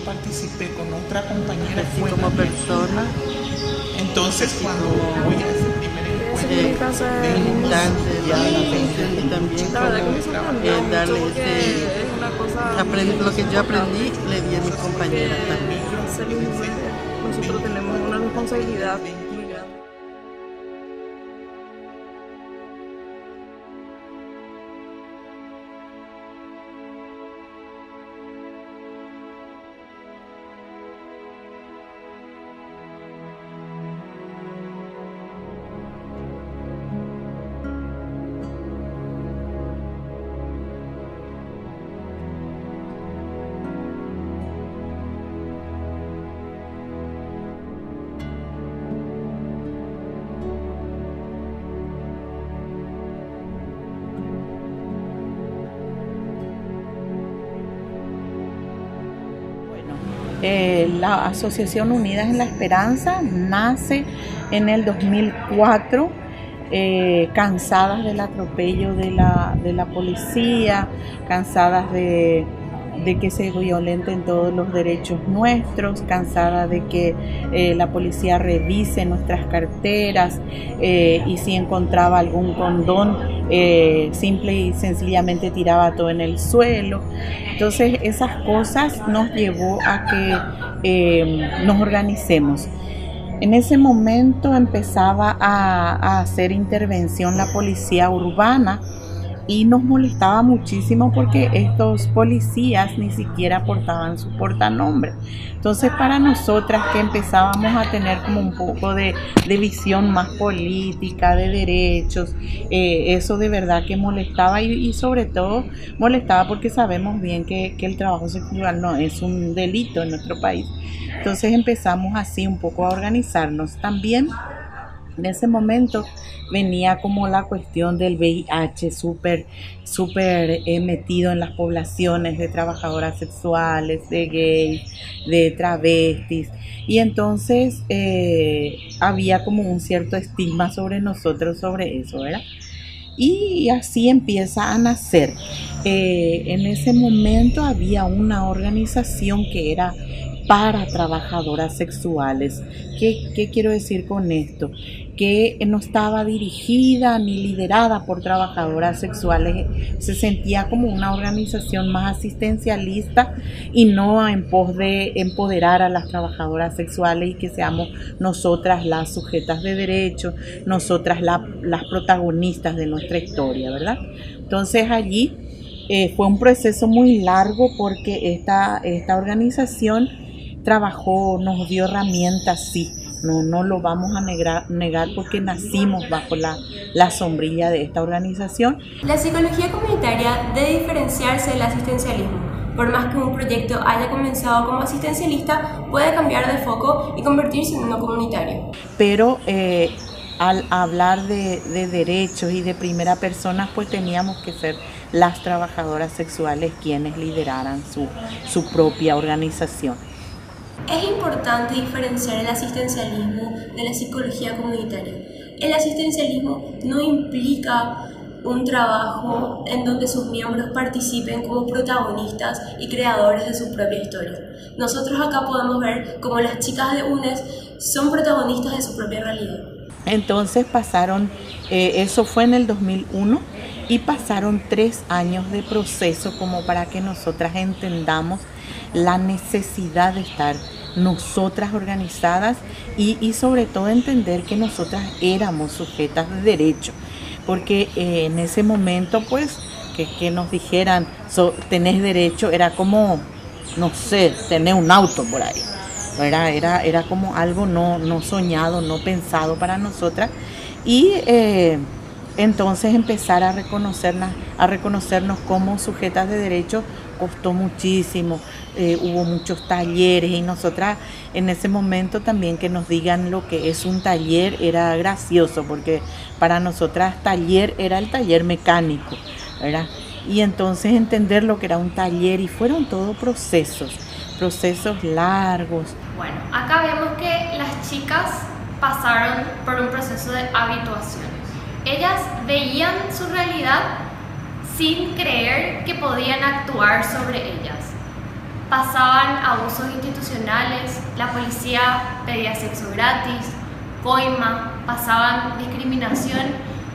participé con otra compañera así fue como persona, entonces cuando voy a ese primer encuentro de militante, ya la y también La verdad que me sorprendió como darle mucho porque ese, es una cosa lo que yo aprendí le di a mis compañeras también. Felizmente nosotros tenemos una responsabilidad muy grande. La Asociación Unidas en la Esperanza nace en el 2004, cansadas del atropello de la policía, cansadas de que se violenten todos los derechos nuestros, cansadas de que la policía revise nuestras carteras y si encontraba algún condón, simple y sencillamente tiraba todo en el suelo. Entonces esas cosas nos llevó a que nos organicemos. En ese momento empezaba a hacer intervención la policía urbana y nos molestaba muchísimo porque estos policías ni siquiera portaban su portanombre. Entonces para nosotras que empezábamos a tener como un poco de visión más política, de derechos, eso de verdad que molestaba y sobre todo molestaba porque sabemos bien que el trabajo sexual no es un delito en nuestro país. Entonces empezamos así un poco a organizarnos. También en ese momento venía como la cuestión del VIH súper metido en las poblaciones de trabajadoras sexuales, de gays, de travestis. Y entonces había como un cierto estigma sobre nosotros, sobre eso, ¿verdad? Y así empieza a nacer. En ese momento había una organización que era para trabajadoras sexuales. ¿Qué quiero decir con esto? Que no estaba dirigida ni liderada por trabajadoras sexuales, se sentía como una organización más asistencialista y no en pos de empoderar a las trabajadoras sexuales y que seamos nosotras las sujetas de derecho, nosotras las protagonistas de nuestra historia, ¿verdad? Entonces allí fue un proceso muy largo porque esta organización trabajó, nos dio herramientas, sí, no lo vamos a negar porque nacimos bajo la sombrilla de esta organización. La psicología comunitaria debe diferenciarse del asistencialismo. Por más que un proyecto haya comenzado como asistencialista, puede cambiar de foco y convertirse en uno comunitario. Pero al hablar de derechos y de primera persona, pues teníamos que ser las trabajadoras sexuales quienes lideraran su propia organización. Es importante diferenciar el asistencialismo de la psicología comunitaria. El asistencialismo no implica un trabajo en donde sus miembros participen como protagonistas y creadores de su propia historia. Nosotros acá podemos ver cómo las chicas de UNES son protagonistas de su propia realidad. Entonces pasaron, eso fue en el 2001, y pasaron 3 años de proceso como para que nosotras entendamos la necesidad de estar nosotras organizadas y sobre todo entender que nosotras éramos sujetas de derecho, porque en ese momento pues que nos dijeran tenés derecho era como, no sé, tener un auto por ahí, era como algo no soñado, no pensado para nosotras. Y entonces empezar a reconocernos como sujetas de derecho costó muchísimo. Hubo muchos talleres y nosotras en ese momento también que nos digan lo que es un taller era gracioso, porque para nosotras taller era el taller mecánico, ¿verdad? Y entonces entender lo que era un taller, y fueron todos procesos largos. Bueno, acá vemos que las chicas pasaron por un proceso de habituación. Ellas veían su realidad sin creer que podían actuar sobre ellas. pasaban abusos institucionales, la policía pedía sexo gratis, coima, pasaban discriminación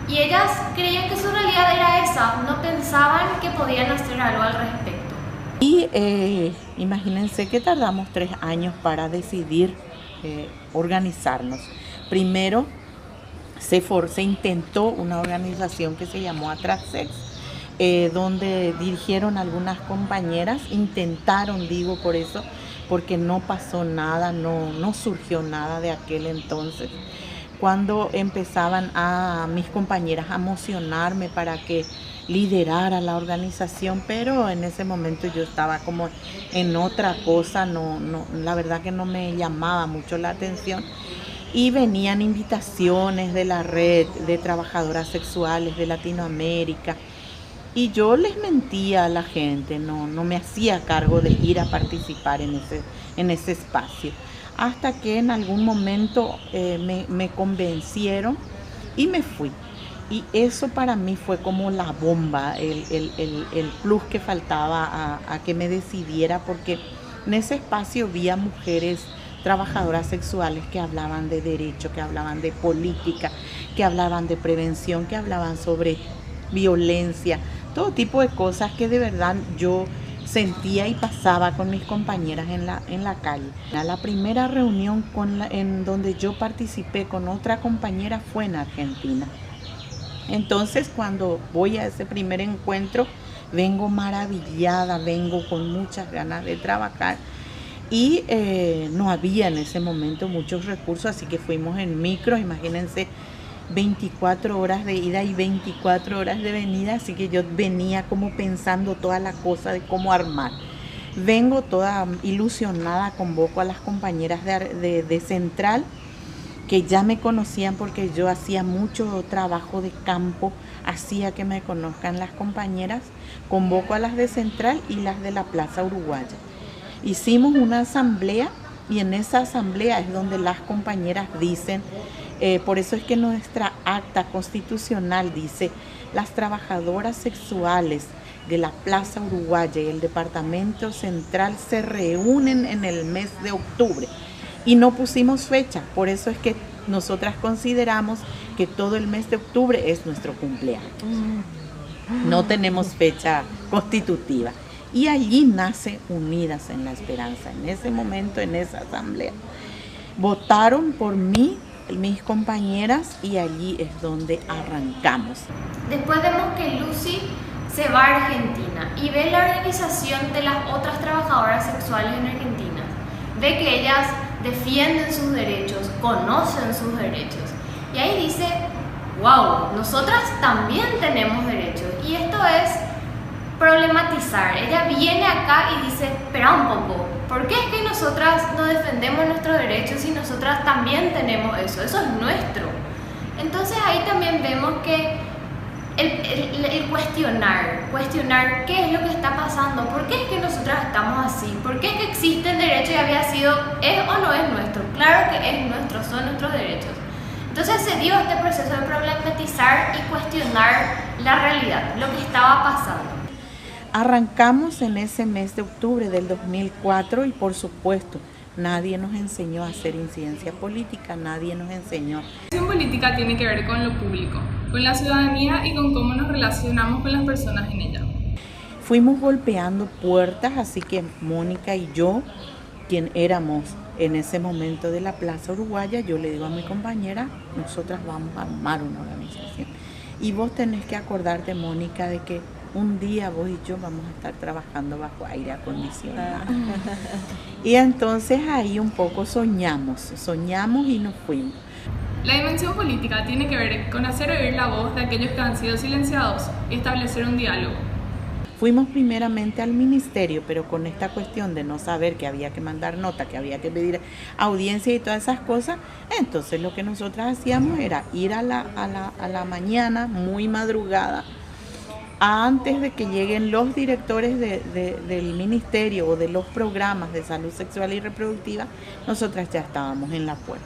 y ellas creían que su realidad era esa, no pensaban que podían hacer algo al respecto. Y imagínense que tardamos 3 años para decidir organizarnos. Primero se intentó una organización que se llamó Atrasex, donde dirigieron algunas compañeras, intentaron, digo por eso, porque no pasó nada, no surgió nada de aquel entonces. Cuando empezaban mis compañeras a mocionarme para que liderara la organización, pero en ese momento yo estaba como en otra cosa, la verdad que no me llamaba mucho la atención. Y venían invitaciones de la red de trabajadoras sexuales de Latinoamérica. Y yo les mentía a la gente, no me hacía cargo de ir a participar en ese espacio. Hasta que en algún momento me convencieron y me fui. Y eso para mí fue como la bomba, el plus que faltaba a que me decidiera, porque en ese espacio vi a mujeres trabajadoras sexuales que hablaban de derecho, que hablaban de política, que hablaban de prevención, que hablaban sobre violencia, todo tipo de cosas que de verdad yo sentía y pasaba con mis compañeras en la calle. La primera reunión en donde yo participé con otra compañera fue en Argentina. Entonces cuando voy a ese primer encuentro vengo maravillada, vengo con muchas ganas de trabajar y no había en ese momento muchos recursos, así que fuimos en micro, imagínense, 24 horas de ida y 24 horas de venida, así que yo venía como pensando toda la cosa de cómo armar. Vengo toda ilusionada, convoco a las compañeras de Central, que ya me conocían porque yo hacía mucho trabajo de campo, hacía que me conozcan las compañeras, convoco a las de Central y las de la Plaza Uruguaya. Hicimos una asamblea y en esa asamblea es donde las compañeras dicen, por eso es que nuestra acta constitucional dice, las trabajadoras sexuales de la Plaza Uruguaya y el Departamento Central se reúnen en el mes de octubre. Y no pusimos fecha, por eso es que nosotras consideramos que todo el mes de octubre es nuestro cumpleaños. No tenemos fecha constitutiva. Y allí nace Unidas en la Esperanza. En ese momento, en esa asamblea, votaron por mí, mis compañeras, y allí es donde arrancamos. Después vemos que Lucy se va a Argentina y ve la organización de las otras trabajadoras sexuales en Argentina. Ve que ellas defienden sus derechos, conocen sus derechos. Y ahí dice, wow, nosotras también tenemos derechos. Y esto es problematizar. Ella viene acá y dice, espera un poco, ¿por qué es que nosotras no defendemos nuestros derechos y nosotras también tenemos eso? Eso es nuestro. Entonces ahí también vemos que el cuestionar qué es lo que está pasando, por qué es que nosotras estamos así, por qué es que existe el derecho y había sido, es o no es nuestro, claro que es nuestro, son nuestros derechos. Entonces se dio este proceso de problematizar y cuestionar la realidad, lo que estaba pasando. Arrancamos en ese mes de octubre del 2004 y por supuesto nadie nos enseñó a hacer incidencia política, nadie nos enseñó. La acción política tiene que ver con lo público, con la ciudadanía y con cómo nos relacionamos con las personas en ella. Fuimos golpeando puertas, así que Mónica y yo, quien éramos en ese momento de la Plaza Uruguaya, yo le digo a mi compañera, nosotras vamos a armar una organización. Y vos tenés que acordarte, Mónica, de que un día vos y yo vamos a estar trabajando bajo aire acondicionado. Y entonces ahí un poco soñamos y nos fuimos. La dimensión política tiene que ver con hacer oír la voz de aquellos que han sido silenciados y establecer un diálogo. Fuimos primeramente al ministerio, pero con esta cuestión de no saber que había que mandar nota, que había que pedir audiencia y todas esas cosas, entonces lo que nosotras hacíamos era ir a la mañana, muy madrugada, antes de que lleguen los directores del ministerio o de los programas de salud sexual y reproductiva, nosotras ya estábamos en la puerta.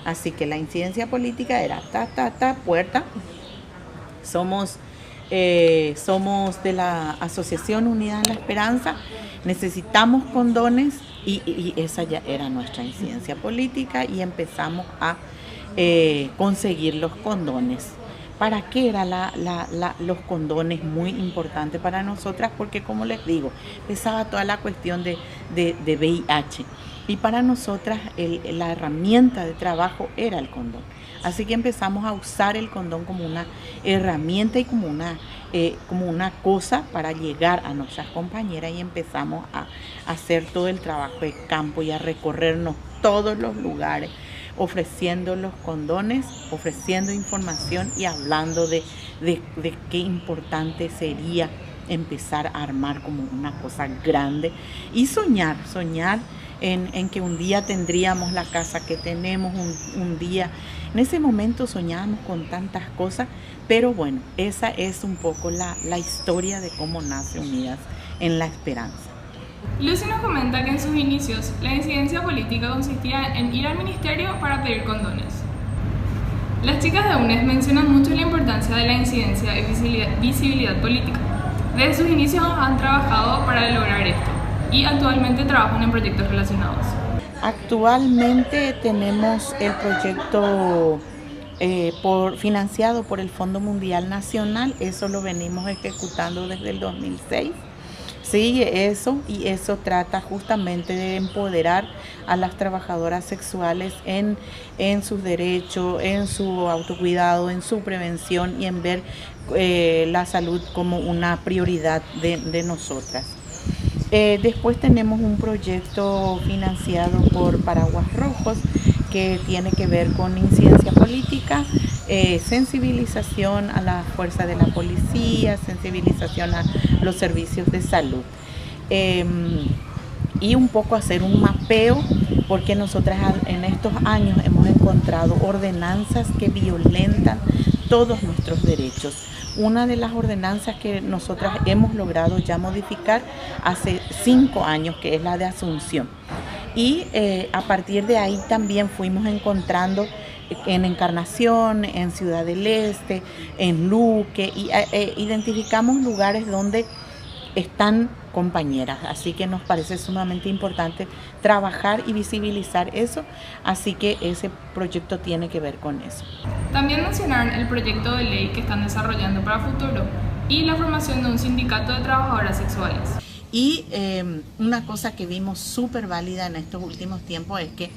Así que la incidencia política era puerta. Somos somos de la Asociación Unidas en la Esperanza, necesitamos condones y esa ya era nuestra incidencia política y empezamos a conseguir los condones. ¿Para qué eran los condones? Muy importante para nosotras porque, como les digo, empezaba toda la cuestión de VIH y para nosotras la herramienta de trabajo era el condón. Así que empezamos a usar el condón como una herramienta y como una cosa para llegar a nuestras compañeras y empezamos a hacer todo el trabajo de campo y a recorrernos todos los lugares, ofreciendo los condones, ofreciendo información y hablando de qué importante sería empezar a armar como una cosa grande y soñar en que un día tendríamos la casa que tenemos, un día. En ese momento soñábamos con tantas cosas, pero bueno, esa es un poco la historia de cómo nace Unidas en la Esperanza. Lucy nos comenta que en sus inicios la incidencia política consistía en ir al ministerio para pedir condones. Las chicas de UNES mencionan mucho la importancia de la incidencia y visibilidad política. Desde sus inicios han trabajado para lograr esto y actualmente trabajan en proyectos relacionados. Actualmente tenemos el proyecto financiado por el Fondo Mundial Nacional, eso lo venimos ejecutando desde el 2006. Sí, eso trata justamente de empoderar a las trabajadoras sexuales en sus derechos, en su autocuidado, en su prevención y en ver la salud como una prioridad de nosotras. Después tenemos un proyecto financiado por Paraguas Rojos que tiene que ver con incidencia política, sensibilización a la fuerza de la policía, sensibilización a los servicios de salud y un poco hacer un mapeo porque nosotras en estos años hemos encontrado ordenanzas que violentan todos nuestros derechos. Una de las ordenanzas que nosotras hemos logrado ya modificar hace 5 años, que es la de Asunción. Y a partir de ahí también fuimos encontrando en Encarnación, en Ciudad del Este, en Luque, y identificamos lugares donde están compañeras, así que nos parece sumamente importante trabajar y visibilizar eso, así que ese proyecto tiene que ver con eso. También mencionaron el proyecto de ley que están desarrollando para futuro y la formación de un sindicato de trabajadoras sexuales. Y una cosa que vimos súper válida en estos últimos tiempos es que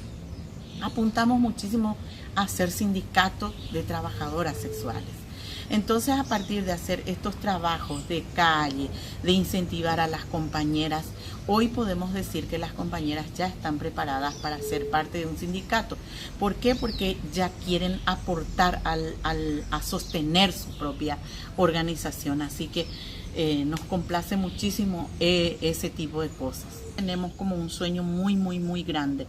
apuntamos muchísimo a ser sindicato de trabajadoras sexuales. Entonces, a partir de hacer estos trabajos de calle, de incentivar a las compañeras, hoy podemos decir que las compañeras ya están preparadas para ser parte de un sindicato. ¿Por qué? Porque ya quieren aportar a sostener su propia organización. Así que nos complace muchísimo ese tipo de cosas. Tenemos como un sueño muy, muy, muy grande.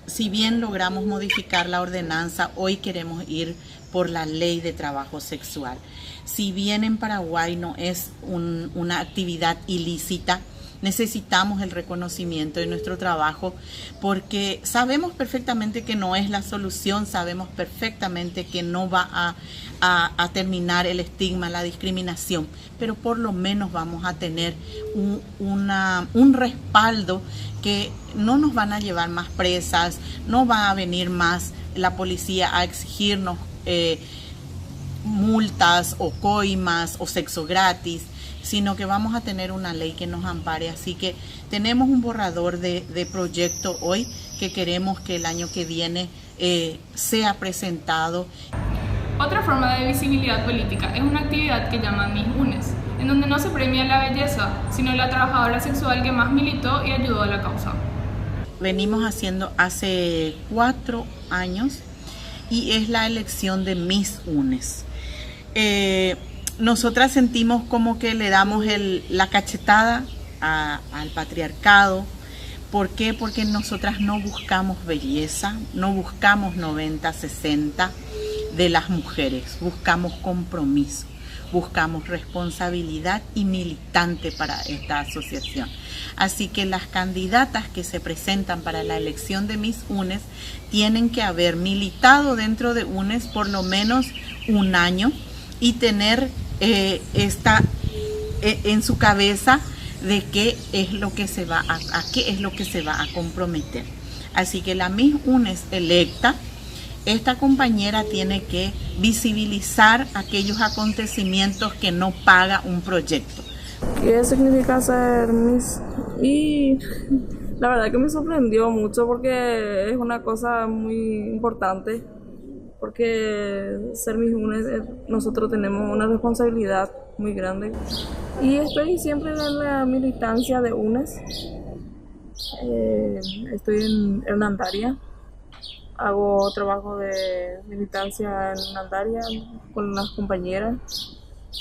Si bien logramos modificar la ordenanza, hoy queremos ir por la ley de trabajo sexual. Si bien en Paraguay no es una actividad ilícita, necesitamos el reconocimiento de nuestro trabajo porque sabemos perfectamente que no es la solución, sabemos perfectamente que no va a terminar el estigma, la discriminación, pero por lo menos vamos a tener un respaldo que no nos van a llevar más presas, no va a venir más la policía a exigirnos multas o coimas o sexo gratis, sino que vamos a tener una ley que nos ampare. Así que tenemos un borrador de proyecto hoy que queremos que el año que viene sea presentado. Otra forma de visibilidad política es una actividad que llaman Miss UNES, en donde no se premia la belleza, sino la trabajadora sexual que más militó y ayudó a la causa. Venimos haciendo hace 4 años y es la elección de Miss UNES. Nosotras sentimos como que le damos la cachetada al patriarcado. ¿Por qué? Porque nosotras no buscamos belleza, no buscamos 90-60 de las mujeres, buscamos compromiso, buscamos responsabilidad y militante para esta asociación. Así que las candidatas que se presentan para la elección de Miss UNES tienen que haber militado dentro de UNES por lo menos 1 año y tener está en su cabeza de qué es lo que se va a qué es lo que se va a comprometer. Así que la Miss UNES electa, esta compañera tiene que visibilizar aquellos acontecimientos que no paga un proyecto. ¿Qué significa ser Miss? Y la verdad que me sorprendió mucho porque es una cosa muy importante, porque ser Miss UNES, nosotros tenemos una responsabilidad muy grande. Y estoy siempre en la militancia de UNES. Estoy en Hernandaria, hago trabajo de militancia en Hernandaria con las compañeras,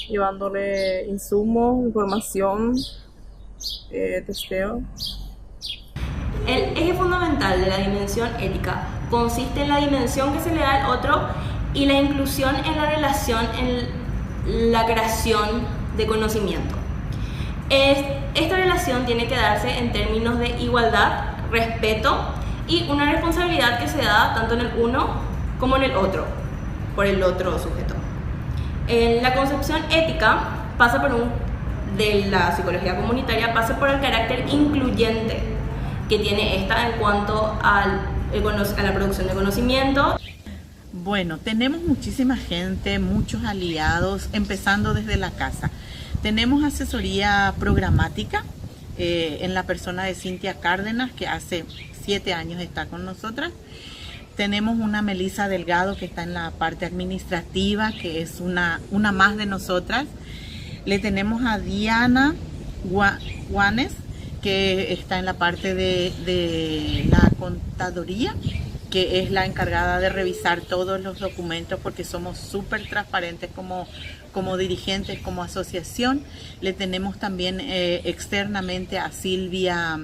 llevándole insumos, información, testeo. El eje fundamental de la dimensión ética consiste en la dimensión que se le da al otro y la inclusión en la relación en la creación de conocimiento. Esta relación tiene que darse en términos de igualdad, respeto y una responsabilidad que se da tanto en el uno como en el otro, por el otro sujeto. La concepción ética de la psicología comunitaria pasa por el carácter incluyente que tiene esta en cuanto a la producción de conocimiento. Bueno, tenemos muchísima gente, muchos aliados, empezando desde la casa. Tenemos asesoría programática en la persona de Cintia Cárdenas, que hace 7 años está con nosotras. Tenemos una Melissa Delgado que está en la parte administrativa, que es una más de nosotras. Le tenemos a Diana Juanes, que está en la parte de la contaduría, que es la encargada de revisar todos los documentos, porque somos súper transparentes como dirigentes, como asociación. Le tenemos también externamente a Silvia,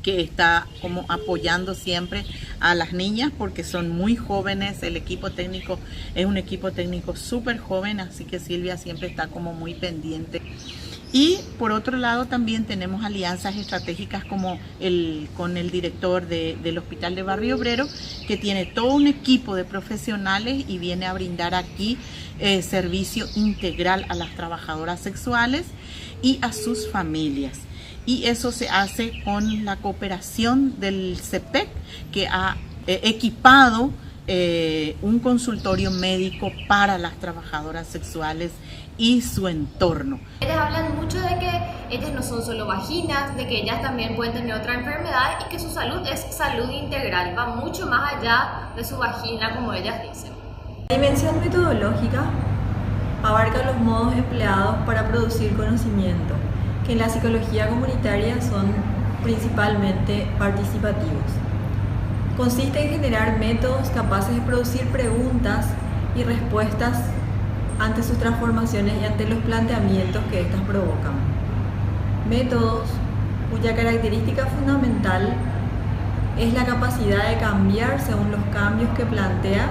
que está como apoyando siempre a las niñas porque son muy jóvenes. El equipo técnico es un equipo técnico súper joven, así que Silvia siempre está como muy pendiente. Y por otro lado también tenemos alianzas estratégicas como con el director del Hospital de Barrio Obrero, que tiene todo un equipo de profesionales y viene a brindar aquí servicio integral a las trabajadoras sexuales y a sus familias. Y eso se hace con la cooperación del CEPEC, que ha equipado un consultorio médico para las trabajadoras sexuales y su entorno. Ellas hablan mucho de que ellas no son solo vaginas, de que ellas también pueden tener otra enfermedad y que su salud es salud integral, va mucho más allá de su vagina, como ellas dicen. La dimensión metodológica abarca los modos empleados para producir conocimiento, que en la psicología comunitaria son principalmente participativos. Consiste en generar métodos capaces de producir preguntas y respuestas ante sus transformaciones y ante los planteamientos que éstas provocan. Métodos cuya característica fundamental es la capacidad de cambiar según los cambios que plantea,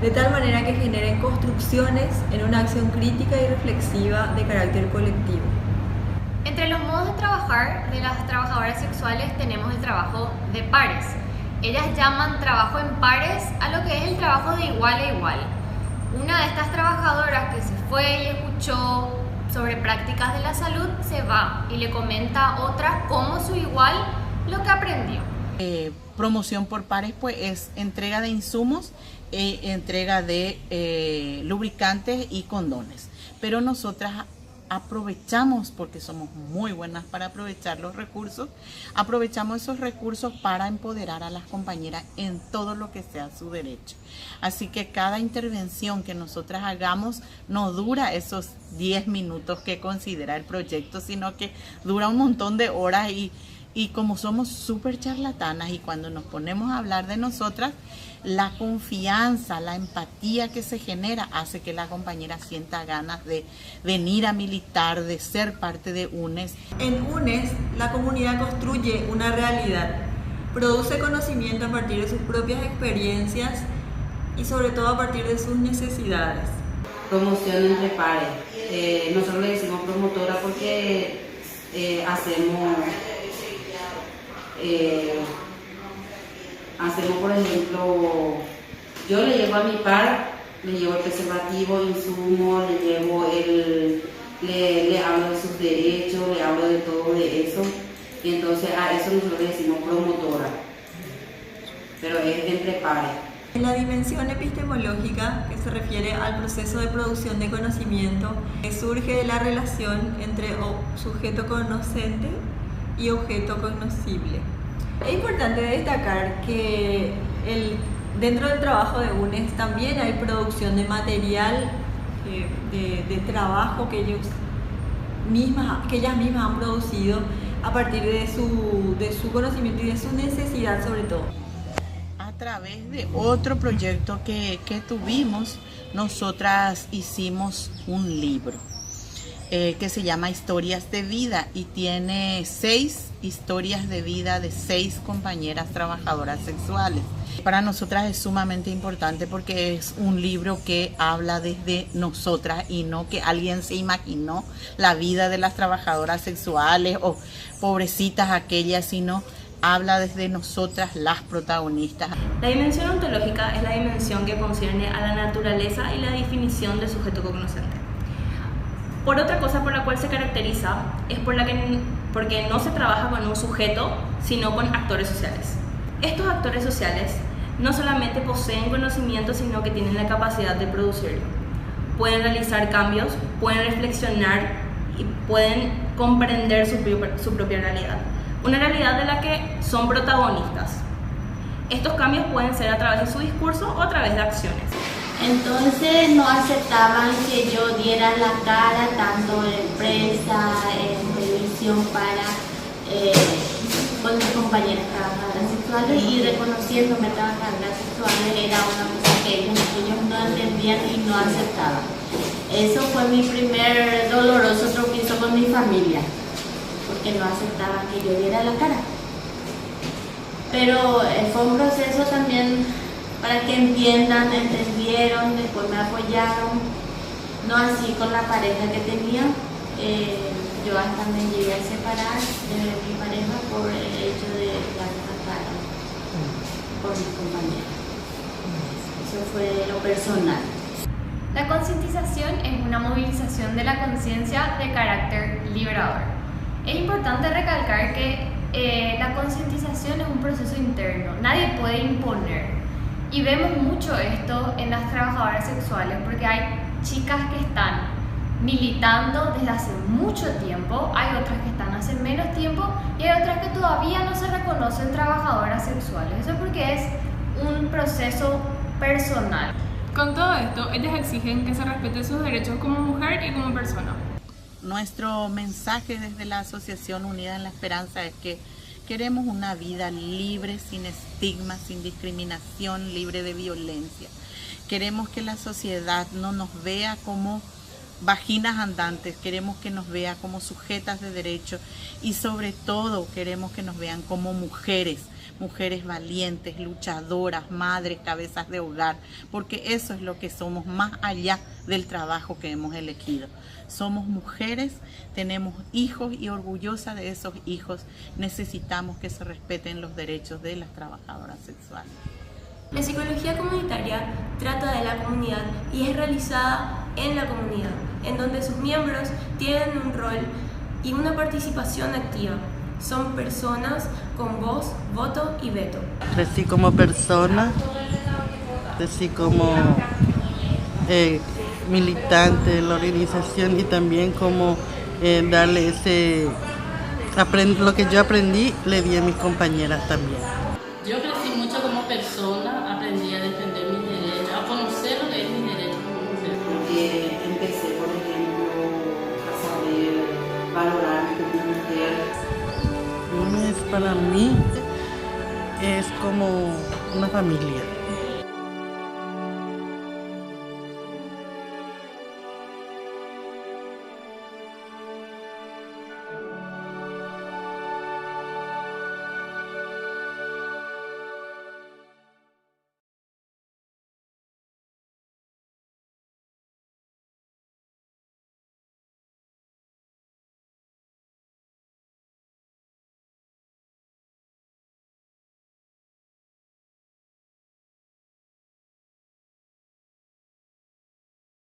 de tal manera que generen construcciones en una acción crítica y reflexiva de carácter colectivo. Entre los modos de trabajar de las trabajadoras sexuales tenemos el trabajo de pares. Ellas llaman trabajo en pares a lo que es el trabajo de igual a igual. Una de estas trabajadoras que se fue y escuchó sobre prácticas de la salud se va y le comenta a otra como su igual lo que aprendió. Promoción por pares pues es entrega de insumos, entrega de lubricantes y condones, pero nosotras aprovechamos, porque somos muy buenas para aprovechar los recursos, aprovechamos esos recursos para empoderar a las compañeras en todo lo que sea su derecho. Así que cada intervención que nosotras hagamos no dura esos 10 minutos que considera el proyecto, sino que dura un montón de horas y como somos súper charlatanas y cuando nos ponemos a hablar de nosotras, la confianza, la empatía que se genera hace que la compañera sienta ganas de venir a militar, de ser parte de UNES. En UNES, la comunidad construye una realidad, produce conocimiento a partir de sus propias experiencias y sobre todo a partir de sus necesidades. Promoción entre pares. Nosotros le decimos promotora porque hacemos, por ejemplo, yo le llevo a mi par le llevo el preservativo, insumo, le hablo de sus derechos, le hablo de todo de eso. Y entonces a eso nosotros le decimos promotora, pero es entre pares. En la dimensión epistemológica, que se refiere al proceso de producción de conocimiento, surge de la relación entre sujeto conocente y objeto cognoscible. Es importante destacar que dentro del trabajo de UNES también hay producción de material de trabajo que ellas mismas han producido a partir de su conocimiento y de su necesidad sobre todo. A través de otro proyecto que tuvimos, nosotras hicimos un libro que se llama Historias de Vida y tiene 6 historias de vida de 6 compañeras trabajadoras sexuales. Para nosotras es sumamente importante porque es un libro que habla desde nosotras y no que alguien se imaginó la vida de las trabajadoras sexuales o pobrecitas aquellas, sino habla desde nosotras, las protagonistas. La dimensión ontológica es la dimensión que concierne a la naturaleza y la definición del sujeto cognoscente. Por otra cosa por la cual se caracteriza es porque no se trabaja con un sujeto, sino con actores sociales. Estos actores sociales no solamente poseen conocimiento, sino que tienen la capacidad de producirlo. Pueden realizar cambios, pueden reflexionar y pueden comprender su propia realidad. Una realidad de la que son protagonistas. Estos cambios pueden ser a través de su discurso o a través de acciones. Entonces no aceptaban que yo diera la cara tanto en prensa, en televisión con mis compañeras trabajadoras sexuales y reconociéndome trabajadoras sexuales era una cosa que ellos no entendían y no aceptaban. Eso fue mi primer doloroso tropiezo con mi familia, porque no aceptaban que yo diera la cara. Pero fue un proceso también para que entendieron, después me apoyaron, no así con la pareja que tenía. Yo hasta me llegué a separar de mi pareja por el hecho de dar la cara por mis compañeros. Eso fue lo personal. La concientización es una movilización de la conciencia de carácter liberador. Es importante recalcar que la concientización es un proceso interno, nadie puede imponer. Y vemos mucho esto en las trabajadoras sexuales porque hay chicas que están militando desde hace mucho tiempo, hay otras que están hace menos tiempo y hay otras que todavía no se reconocen trabajadoras sexuales. Eso porque es un proceso personal. Con todo esto, ellas exigen que se respeten sus derechos como mujer y como persona. Nuestro mensaje desde la Asociación Unida en la Esperanza es que queremos una vida libre, sin estigma, sin discriminación, libre de violencia. Queremos que la sociedad no nos vea como vaginas andantes, queremos que nos vea como sujetas de derecho y sobre todo queremos que nos vean como mujeres valientes, luchadoras, madres, cabezas de hogar, porque eso es lo que somos más allá del trabajo que hemos elegido. Somos mujeres, tenemos hijos y orgullosas de esos hijos necesitamos que se respeten los derechos de las trabajadoras sexuales. La psicología comunitaria trata de la comunidad y es realizada en la comunidad, en donde sus miembros tienen un rol y una participación activa. Son personas con voz, voto y veto. Crecí como persona, crecí como militante de la organización y también como darle lo que yo aprendí, le di a mis compañeras también. Yo crecí mucho como persona, aprendí a defender mis derechos, a conocer lo que es mis derechos como mujer. Porque empecé, por ejemplo, a saber valorarme como mujer. UNES para mí es como una familia.